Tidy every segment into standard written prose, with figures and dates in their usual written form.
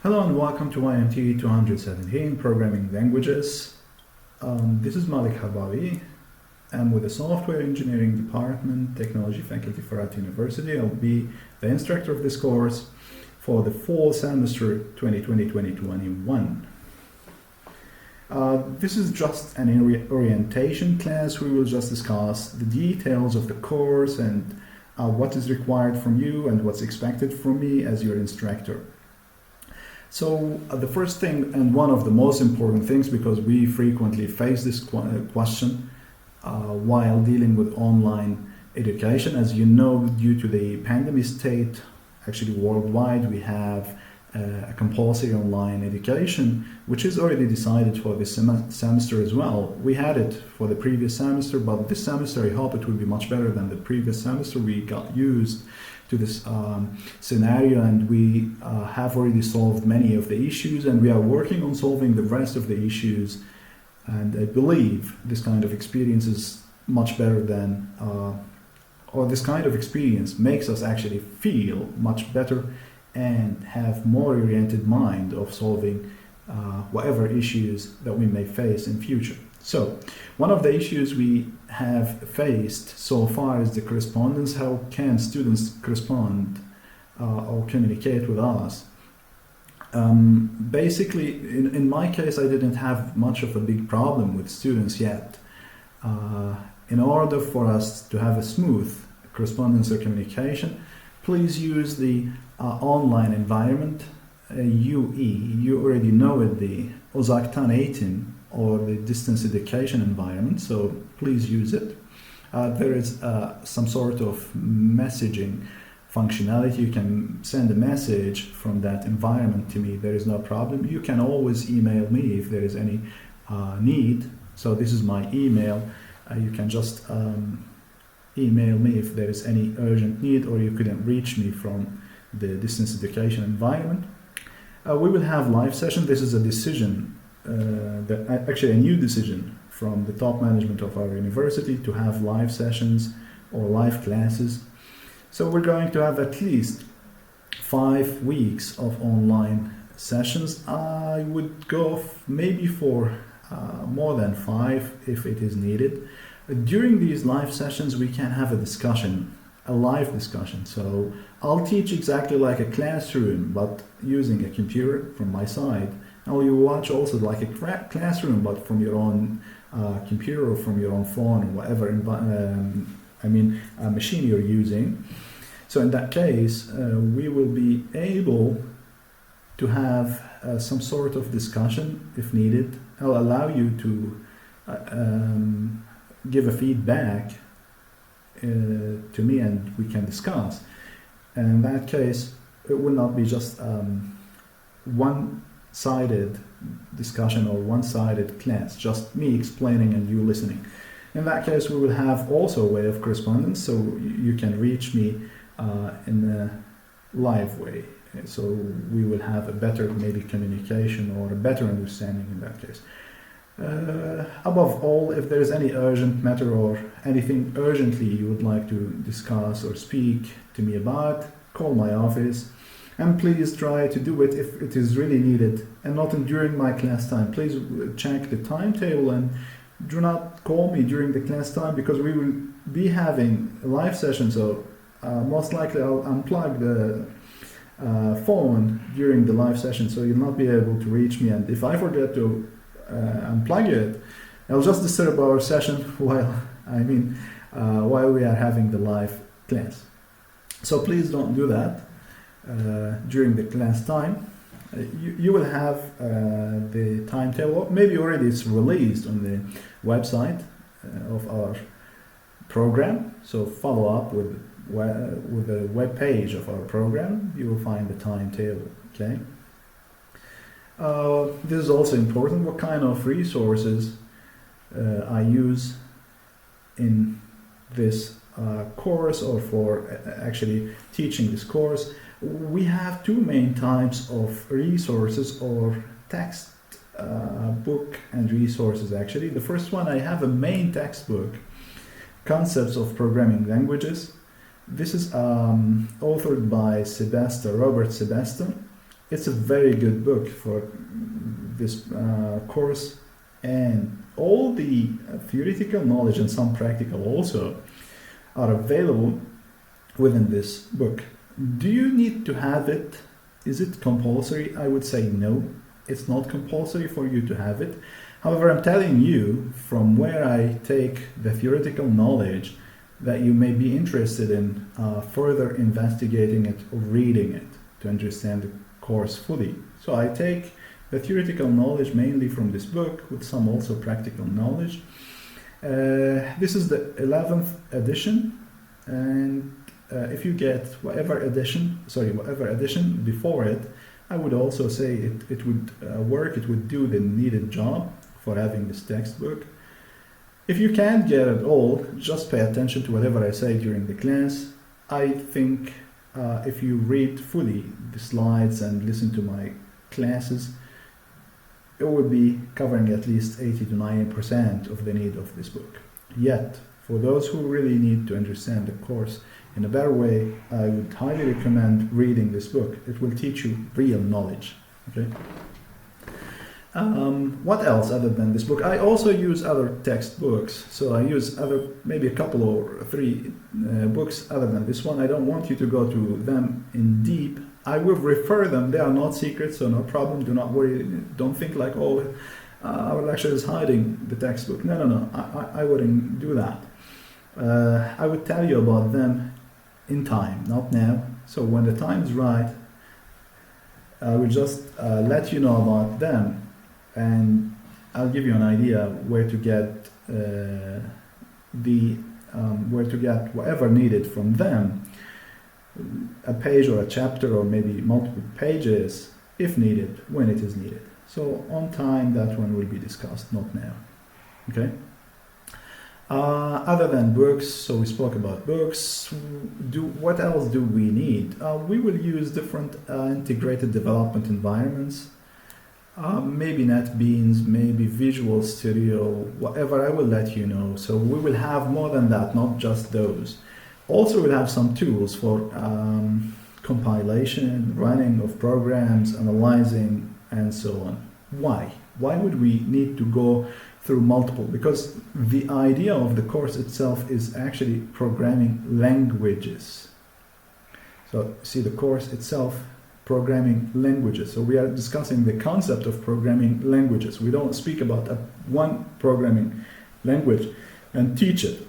Hello and welcome to YMT217 Programming Languages. This is Malik Habawi. I'm with the Software Engineering Department, Technology Faculty for At University. I'll be the instructor of this course for the fall semester 2020-2021. This is just an orientation class. We will just discuss the details of the course and what is required from you and what's expected from me as your instructor. So the first thing, and one of the most important things, because we frequently face this question while dealing with online education. As you know, due to the pandemic state, actually worldwide, we have a compulsory online education, which is already decided for this semester as well. We had it for the previous semester, but this semester I hope it will be much better than the previous semester. We got used to this scenario, and we have already solved many of the issues, and we are working on solving the rest of the issues. And I believe this kind of experience is much better than, or this kind of experience makes us actually feel much better and have more oriented mind of solving whatever issues that we may face in future. So, one of the issues we have faced so far is the correspondence. How can students correspond or communicate with us? Basically, in my case, I didn't have much of a big problem with students yet. In order for us to have a smooth correspondence or communication, please use the online environment, UE. You already know it, the uzaktan eğitim, or the distance education environment, so please use it. There is some sort of messaging functionality. You can send a message from that environment to me. There is no problem. You can always email me if there is any need. So this is my email. You can just email me if there is any urgent need, or you couldn't reach me from the distance education environment. We will have live session. This is a decision, actually a new decision from the top management of our university to have live sessions or live classes. So we're going to have at least 5 weeks of online sessions. I would go maybe for more than 5 if it is needed. During these live sessions, we can have a discussion, a live discussion. So I'll teach exactly like a classroom, but using a computer from my side. And you watch also like a classroom, but from your own computer or from your own phone or whatever machine you're using. So in that case, we will be able to have some sort of discussion if needed. I'll allow you to give a feedback to me, and we can discuss. And in that case, it will not be just one-sided discussion or one-sided class, just me explaining and you listening. In that case, we will have also a way of correspondence, so you can reach me in a live way. So we will have a better maybe communication or a better understanding in that case. Above all, if there is any urgent matter or anything urgently you would like to discuss or speak to me about, call my office, and please try to do it if it is really needed and not during my class time. Please check the timetable and do not call me during the class time, because we will be having a live session, so most likely I'll unplug the phone during the live session, so you'll not be able to reach me. And if I forget to unplug it, I'll just disturb our session while we are having the live class. So please don't do that during the class time. You will have the timetable, maybe already it's released on the website of our program, so follow up with the web page of our program. You will find the timetable. Okay. This is also important, what kind of resources I use in this course, or for actually teaching this course. We have 2 main types of resources, or text book and resources actually. The first one, I have a main textbook, Concepts of Programming Languages. This is authored by Robert Sebesta. It's a very good book for this course, and all the theoretical knowledge and some practical also are available within this book. Do you need to have it? Is it compulsory? I would say no, it's not compulsory for you to have it. However, I'm telling you from where I take the theoretical knowledge that you may be interested in further investigating it or reading it to understand the course fully. So I take the theoretical knowledge mainly from this book with some also practical knowledge. This is the 11th edition, and if you get whatever edition before it, I would also say it would work, it would do the needed job for having this textbook. If you can't get it all, just pay attention to whatever I say during the class. I think if you read fully the slides and listen to my classes, it would be covering at least 80 to 90% of the need of this book. Yet, for those who really need to understand the course in a better way, I would highly recommend reading this book. It will teach you real knowledge. Okay. What else other than this book? I also use other textbooks, so I use maybe a couple or three books other than this one. I don't want you to go to them in deep. I will refer them. They are not secret, so no problem. Do not worry. Don't think like, oh, our lecturer is hiding the textbook. No. I wouldn't do that. I would tell you about them in time, not now. So when the time is right, I will just let you know about them, and I'll give you an idea where to get whatever needed from them, a page or a chapter or maybe multiple pages if needed, when it is needed. So on time, that one will be discussed, not now. Okay. Other than books, so we spoke about books. What else do we need? We will use different integrated development environments. Maybe NetBeans, maybe Visual Studio, whatever, I will let you know. So we will have more than that, not just those. Also, we'll have some tools for compilation, running of programs, analyzing, and so on. Why? Why would we need to go through multiple? Because the idea of the course itself is actually programming languages. So see, the course itself, programming languages. So we are discussing the concept of programming languages. We don't speak about one programming language and teach it.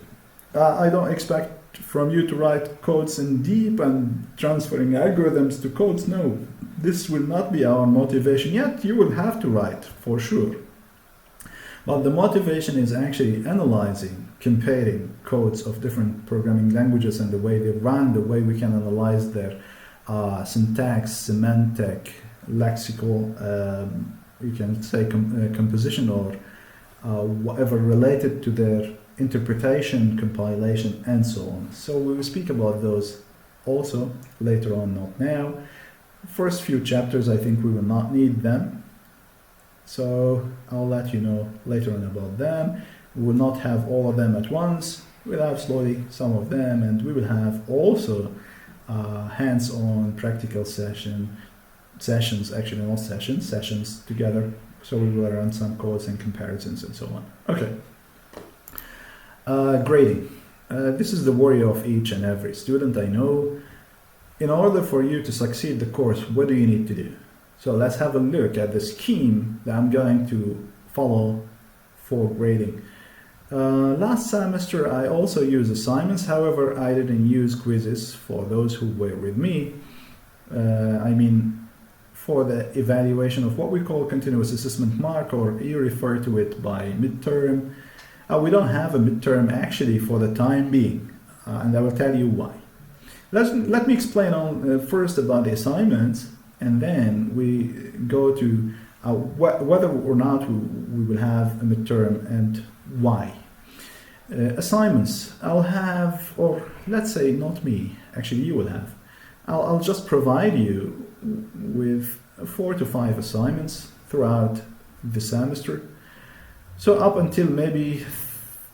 I don't expect from you to write codes in deep and transferring algorithms to codes. No, this will not be our motivation. Yet you will have to write for sure. But the motivation is actually analyzing, comparing codes of different programming languages and the way they run, the way we can analyze their syntax, semantic, lexical, you can say composition or whatever related to their interpretation, compilation, and so on. So we will speak about those also later on, not now. First few chapters, I think we will not need them. So I'll let you know later on about them. We will not have all of them at once. We'll have slowly some of them, and we will have also hands-on practical sessions together. So we will run some codes and comparisons and so on. Okay. Grading. This is the worry of each and every student, I know. In order for you to succeed the course, what do you need to do? So let's have a look at the scheme that I'm going to follow for grading. Last semester I also used assignments, however I didn't use quizzes for those who were with me. For the evaluation of what we call continuous assessment mark, or you refer to it by midterm. We don't have a midterm actually for the time being, and I will tell you why. Let me explain first about the assignments, and then we go to whether or not we will have a midterm and why. Assignments, I'll have, or let's say not me, actually you will have. I'll just provide you with 4 to 5 assignments throughout the semester. So up until maybe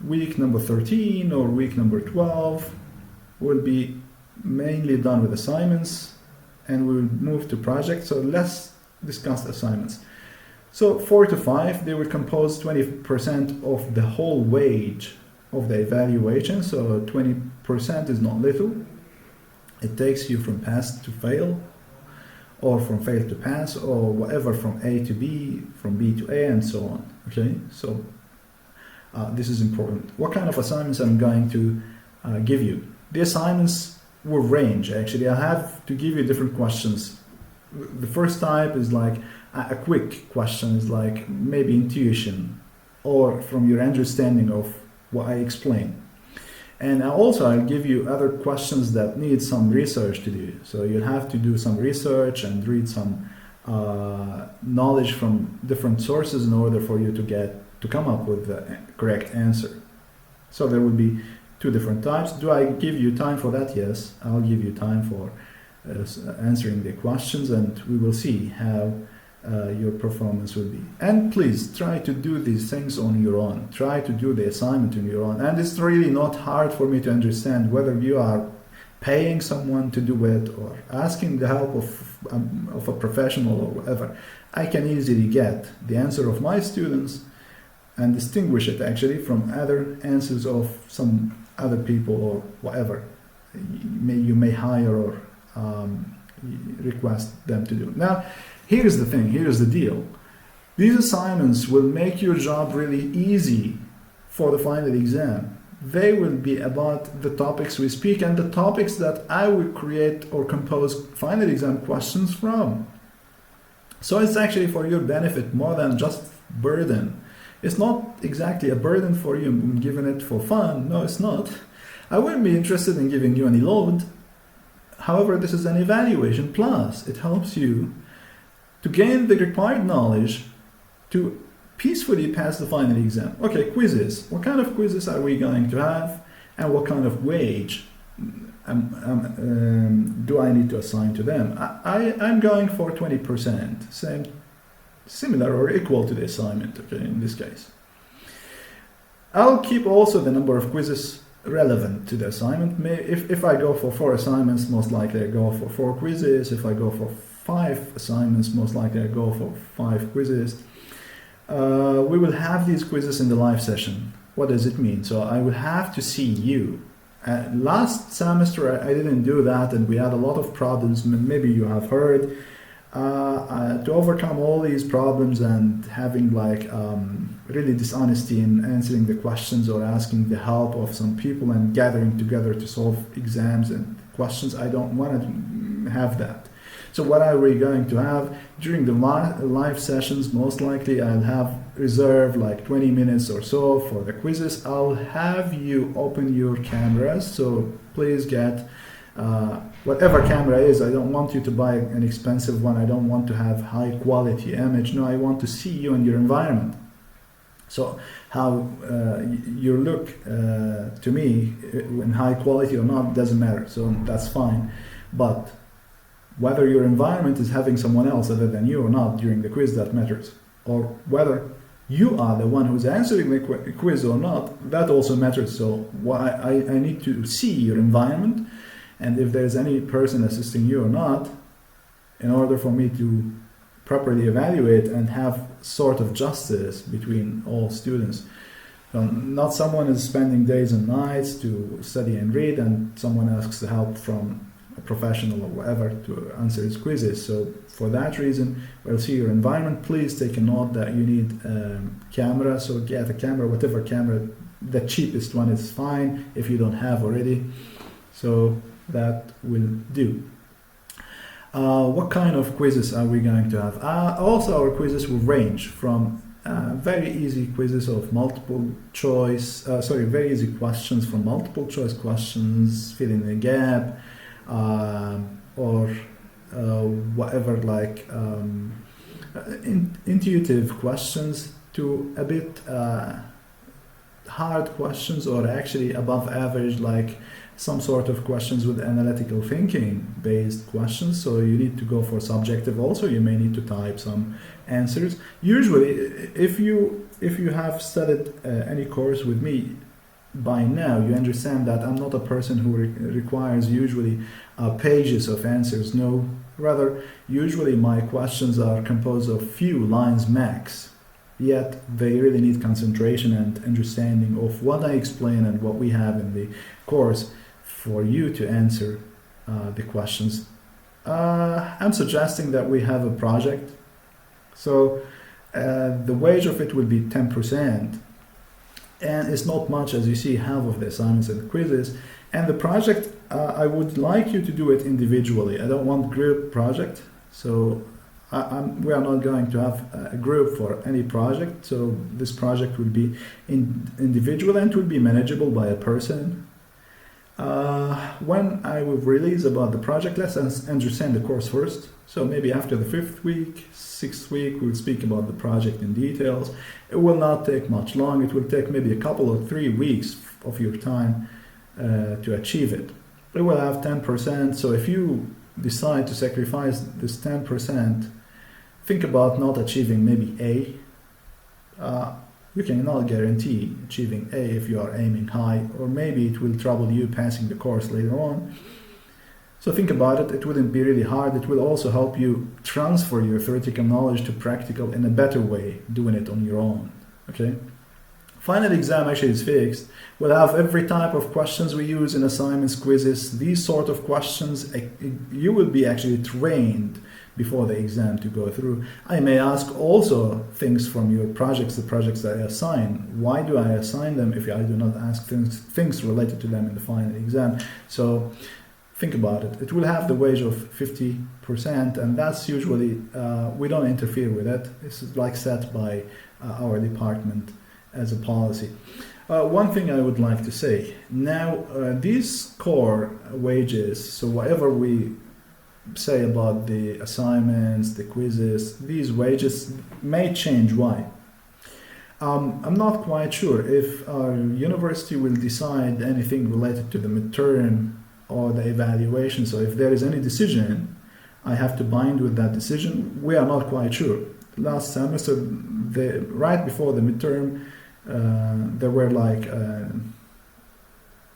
week number 13 or week number 12 will be mainly done with assignments, and we'll move to projects. So let's discuss assignments. So 4 to 5, they will compose 20% of the whole wage of the evaluation. So 20% is not little. It takes you from pass to fail, or from fail to pass, or whatever, from A to B, from B to A, and so on. Okay, so this is important. What kind of assignments I'm going to give you? The assignments will range. Actually, I have to give you different questions. The first type is like a quick question, is like maybe intuition, or from your understanding of what I explained. And also I'll give you other questions that need some research to do. So you'll have to do some research and read some knowledge from different sources in order for you to come up with the correct answer. So there will be two different types. Do I give you time for that? Yes, I'll give you time for answering the questions, and we will see how your performance will be. And please try to do these things on your own. Try to do the assignment on your own. And it's really not hard for me to understand whether you are paying someone to do it or asking the help of a professional or whatever. I can easily get the answer of my students and distinguish it actually from other answers of some other people or whatever you may hire or request them to do. Now, here's the thing, here's the deal. These assignments will make your job really easy for the final exam. They will be about the topics we speak and the topics that I will create or compose final exam questions from. So it's actually for your benefit more than just burden. It's not exactly a burden for you. I'm giving it for fun. No, it's not. I wouldn't be interested in giving you any load. However, this is an evaluation plus. It helps you to gain the required knowledge to peacefully pass the final exam. Okay, quizzes. What kind of quizzes are we going to have, and what kind of wage do I need to assign to them? I'm going for 20%, similar or equal to the assignment, okay, in this case. I'll keep also the number of quizzes relevant to the assignment. If I go for 4 assignments, most likely I go for 4 quizzes. If I go for 5 assignments, most likely I go for 5 quizzes. We will have these quizzes in the live session. What does it mean? So I will have to see you. Last semester I didn't do that, and we had a lot of problems. Maybe you have heard. To overcome all these problems and having like really dishonesty in answering the questions or asking the help of some people and gathering together to solve exams and questions, I don't want to have that. So what are we going to have during the live sessions? Most likely I'll have reserved like 20 minutes or so for the quizzes. I'll have you open your cameras, so please get whatever camera is. I don't want you to buy an expensive one. I don't want to have high quality image. No, I want to see you in your environment. So how you look to me in high quality or not doesn't matter. So that's fine. But whether your environment is having someone else other than you or not during the quiz, that matters. Or whether you are the one who's answering the quiz or not, that also matters. So I need to see your environment, and if there's any person assisting you or not, in order for me to properly evaluate and have sort of justice between all students. Not someone is spending days and nights to study and read, and someone asks the help from a professional or whatever to answer his quizzes. So for that reason, we'll see your environment. Please take a note that you need camera, so get a camera, whatever camera, the cheapest one is fine if you don't have already. So that will do. What kind of quizzes are we going to have? Also, our quizzes will range from very easy quizzes of multiple choice, very easy questions from multiple choice questions, fill in the gap, or whatever, like intuitive questions, to a bit hard questions, or actually above average, like some sort of questions with analytical thinking based questions. So you need to go for subjective also. You may need to type some answers. Usually, if you have studied any course with me by now, you understand that I'm not a person who requires usually pages of answers. No, Rather, usually my questions are composed of few lines max, yet they really need concentration and understanding of what I explain and what we have in the course for you to answer the questions. I'm suggesting that we have a project. So the wage of it will be 10%, and it's not much, as you see, half of the assignments and quizzes. And the project, I would like you to do it individually. I don't want group project, so we are not going to have a group for any project. So this project will be individual and will be manageable by a person. When I will release about the project, let's understand the course first. So maybe after the 5th week, 6th week, we'll speak about the project in details. It will not take much long. It will take maybe a couple or 3 weeks of your time to achieve it. It will have 10%. So if you decide to sacrifice this 10%, think about not achieving maybe A. You cannot guarantee achieving A if you are aiming high, or maybe it will trouble you passing the course later on. So think about it. It wouldn't be really hard. It will also help you transfer your theoretical knowledge to practical in a better way, doing it on your own. Okay? Final exam actually is fixed. We'll have every type of questions we use in assignments, quizzes. These sort of questions, you will be actually trained before the exam to go through. I may ask also things from your projects, the projects that I assign. Why do I assign them if I do not ask things related to them in the final exam? So think about it. It will have the wage of 50%, and that's usually, we don't interfere with it. It's like set by our department as a policy. One thing I would like to say, now these core wages, so whatever we say about the assignments, the quizzes, these wages may change. Why? I'm not quite sure if our university will decide anything related to the midterm or the evaluation. So if there is any decision, I have to bind with that decision. We are not quite sure. Last semester, right before the midterm, there were like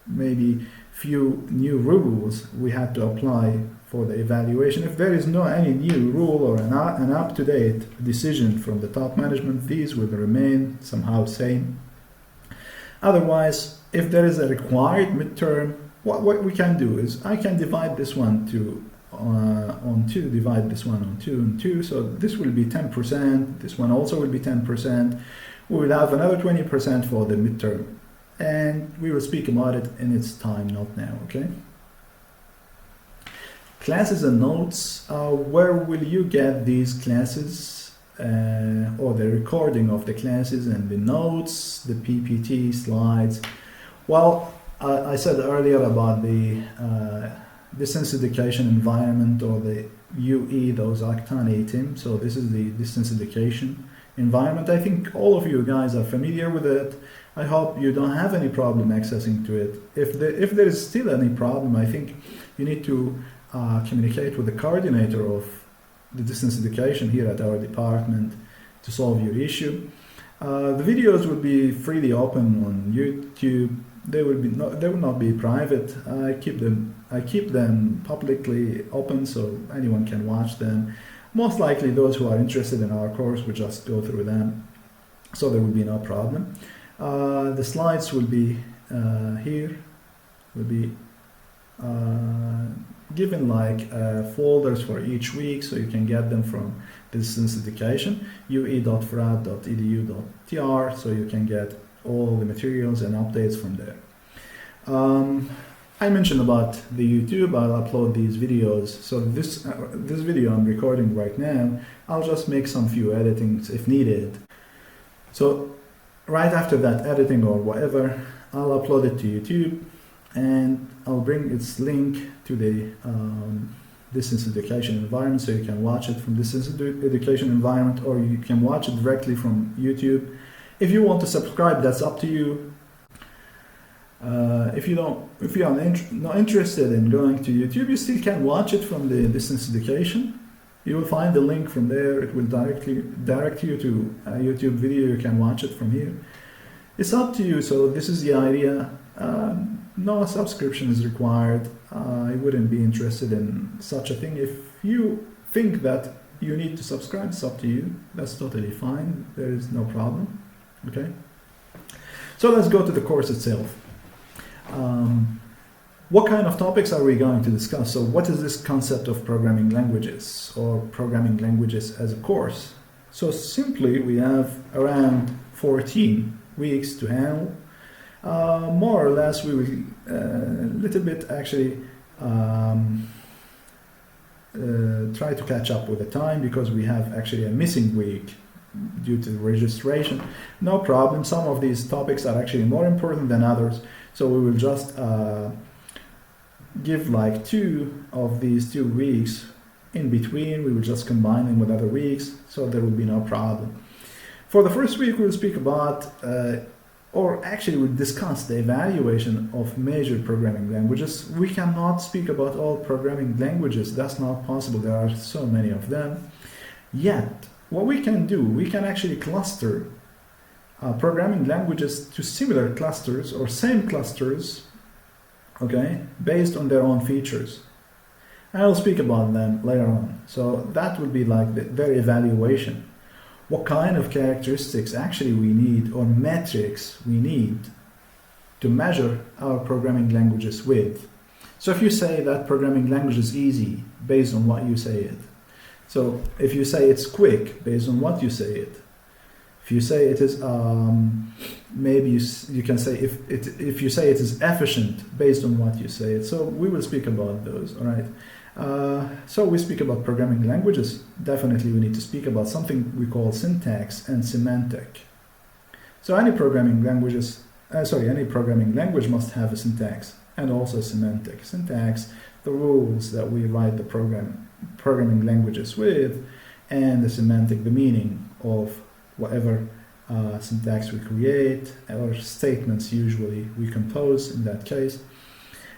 maybe few new rules we had to apply for the evaluation. If there is no any new rule or an up-to-date decision from the top management, these will remain somehow same. Otherwise, if there is a required midterm, what we can do is I can divide this one on 2, divide this one on 2 and 2, so this will be 10%, this one also will be 10%. We will have another 20% for the midterm, and we will speak about it in its time, not now, okay? Classes and notes, where will you get these classes or the recording of the classes and the notes, the PPT slides? Well, I said earlier about the distance education environment, or the UE, those Octane 18. So this is the distance education environment. I think all of you guys are familiar with it. I hope you don't have any problem accessing to it. If there is still any problem, I think you need to communicate with the coordinator of the distance education here at our department to solve your issue. The videos will be freely open on YouTube. They will not be private. I keep them publicly open so anyone can watch them. Most likely those who are interested in our course will just go through them, so there will be no problem. The slides will be here, will be given like folders for each week, so you can get them from distance education, ue.frat.edu.tr, so you can get all the materials and updates from there. I mentioned about the YouTube. I'll upload these videos. So this video I'm recording right now, I'll just make some few editings if needed. So right after that editing or whatever, I'll upload it to YouTube, and I'll bring its link to the distance education environment, so you can watch it from distance education environment, or you can watch it directly from YouTube. If you want to subscribe, that's up to you. If you are not interested in going to YouTube, you still can watch it from the distance education. You will find the link from there. It will direct you to a YouTube video. You can watch it from here. It's up to you. So this is the idea. No subscription is required. I wouldn't be interested in such a thing if you think that you need to subscribe, it's up to you. That's totally fine. There is no problem. Okay. So let's go to the course itself. What kind of topics are we going to discuss? So what is this concept of programming languages or programming languages as a course? So simply we have around 14 weeks to handle. More or less we will little bit actually try to catch up with the time because we have actually a missing week due to the registration. No problem, some of these topics are actually more important than others, so we will just give like 2 of these 2 weeks in between. We will just combine them with other weeks, so there will be no problem. For the first week we will speak about or actually we'll discuss the evaluation of major programming languages. We cannot speak about all programming languages, that's not possible, there are so many of them. Yet what we can do, we can actually cluster programming languages to similar clusters or same clusters, okay, based on their own features. I'll speak about them later on. So that would be like their evaluation. What kind of characteristics actually we need or metrics we need to measure our programming languages with. So if you say that programming language is easy based on what you say it. So if you say it's quick based on what you say it. If you say it is, maybe you can say if you say it is efficient based on what you say it. So we will speak about those, all right? So we speak about programming languages. Definitely we need to speak about something we call syntax and semantic. So any programming languages, any programming language must have a syntax and also a semantic. Syntax, the rules that we write the programming languages with, and the semantic, the meaning of whatever syntax we create, or statements usually we compose in that case.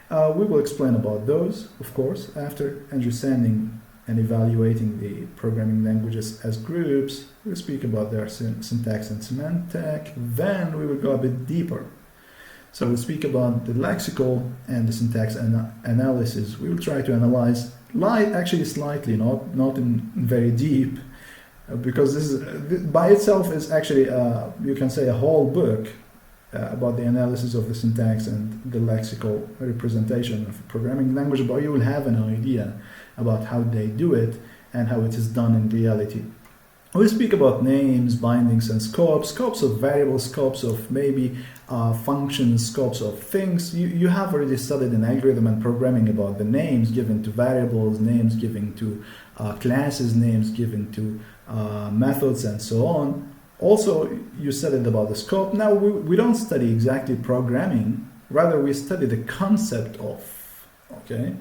We will explain about those, of course, after understanding and evaluating the programming languages as groups. We'll speak about their syntax and semantic. Then we will go a bit deeper. So we'll speak about the lexical and the syntax analysis. We will try to analyze, actually slightly, not in very deep, because this is, by itself is actually, you can say, a whole book about the analysis of the syntax and the lexical representation of a programming language, but you will have an idea about how they do it and how it is done in reality. We'll speak about names, bindings, and scopes, scopes of variables, scopes of maybe functions, scopes of things. You have already studied in algorithm and programming about the names given to variables, names given to classes, names given to methods, and so on. Also, you studied about the scope. Now, we don't study exactly programming, rather we study the concept of, okay?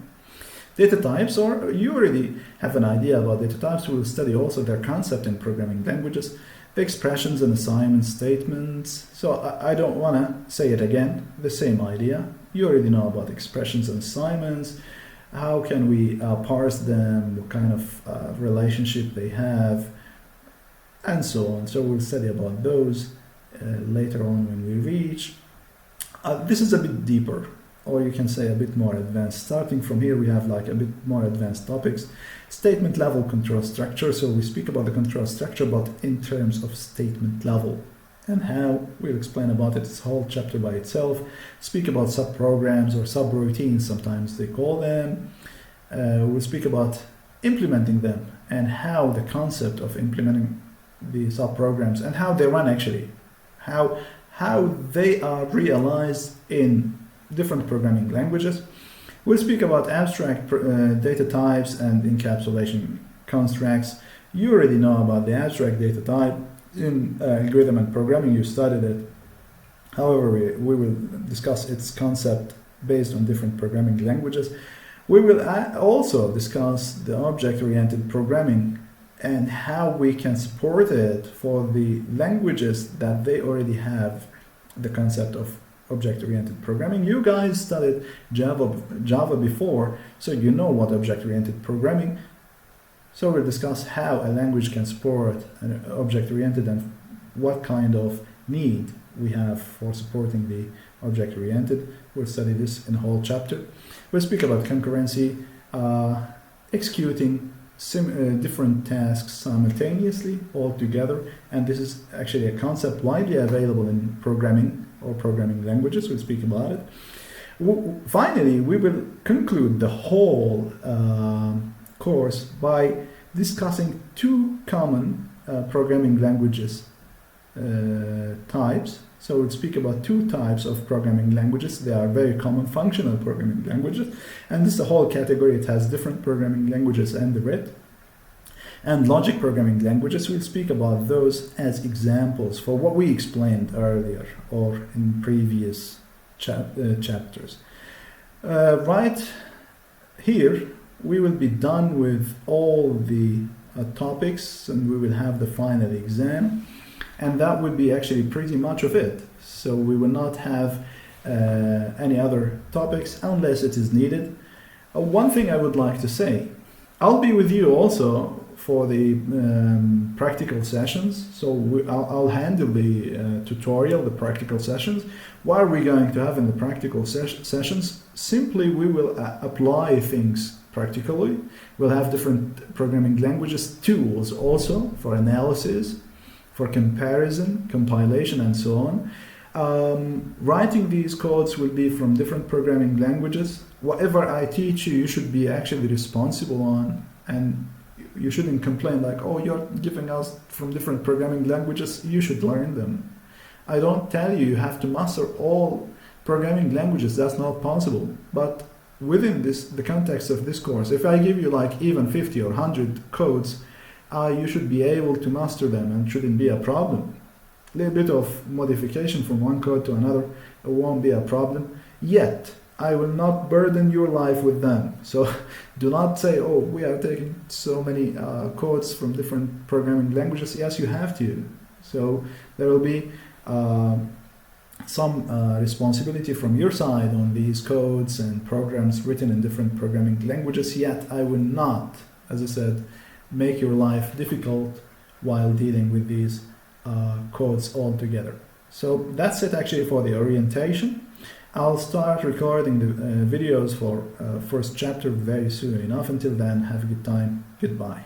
Data types, or you already have an idea about data types. We will study also their concept in programming languages, the expressions and assignment statements. So I don't want to say it again, the same idea. You already know about expressions and assignments. How can we parse them, what kind of relationship they have, and so on. So we'll study about those later on when we reach. This is a bit deeper, or you can say a bit more advanced. Starting from here, we have like a bit more advanced topics. Statement level control structure. So we speak about the control structure, but in terms of statement level. And how, we'll explain about it, it's a whole chapter by itself. Speak about subprograms or subroutines, sometimes they call them. We'll speak about implementing them and how the concept of implementing the subprograms and how they run actually, how they are realized in different programming languages. We'll speak about abstract data types and encapsulation constructs. You already know about the abstract data type. In algorithm and programming, you studied it. However, we will discuss its concept based on different programming languages. We will also discuss the object-oriented programming and how we can support it for the languages that they already have the concept of object-oriented programming. You guys studied Java before, so you know what object-oriented programming. So we'll discuss how a language can support an object-oriented and what kind of need we have for supporting the object-oriented. We'll study this in a whole chapter. We'll speak about concurrency, executing different tasks simultaneously all together, and this is actually a concept widely available in programming or programming languages. We'll speak about it. Finally, we will conclude the whole course by discussing two common programming languages types. So we'll speak about two types of programming languages. They are very common functional programming languages, and this is a whole category. It has different programming languages under it. And logic programming languages, we'll speak about those as examples for what we explained earlier or in previous chapters. Right here, we will be done with all the topics, and we will have the final exam. And that would be actually pretty much of it. So we will not have any other topics unless it is needed. One thing I would like to say, I'll be with you also for the practical sessions. So I'll handle the tutorial, the practical sessions. What are we going to have in the practical sessions? Simply, we will apply things practically. We'll have different programming languages, tools also for analysis, for comparison, compilation, and so on. Writing these codes will be from different programming languages. Whatever I teach you, you should be actually responsible on, and you shouldn't complain like, oh, you're giving us from different programming languages, you should learn them. I don't tell you have to master all programming languages, that's not possible. But within the context of this course, if I give you like even 50 or 100 codes, you should be able to master them and shouldn't be a problem. A little bit of modification from one code to another won't be a problem. Yet, I will not burden your life with them. So do not say, oh, we are taking so many codes from different programming languages. Yes, you have to. So there will be some responsibility from your side on these codes and programs written in different programming languages. Yet, I will not, as I said, make your life difficult while dealing with these codes all together. So that's it actually for the orientation. I'll start recording the videos for first chapter very soon enough. Until then, have a good time. Goodbye.